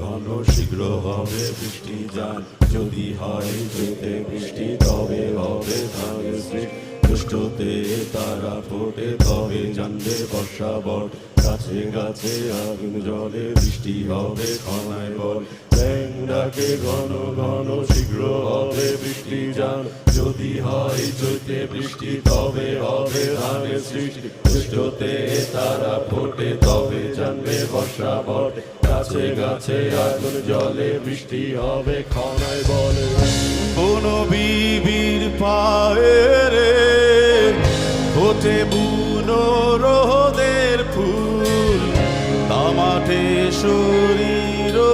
ঘন শীঘ্র হবে বৃষ্টি যান, যদি হয় যেতে বৃষ্টি তবে হবে ধানের সৃষ্টি। দুষ্টতে তারা ফোটে তবে জানবে বর্ষা বট, গাছে গাছে আগুন জলে বৃষ্টি হবে ক্ষণায় বল। ব্যাং ডাকে ঘন ঘন শীঘ্র হবে বৃষ্টি যান, যদি হয় চৈতে বৃষ্টি তবে হবে ধানের সৃষ্টি। দুষ্টতে তারা ফোটে তবে জানবে বর্ষা বট, গাছে গাছে আগুন জলে বৃষ্টি হবে ক্ষণায় বলে। কোন বিবির পায়ে রে ফোটে বুনো রোদের ফুল, তা মাঠে সরি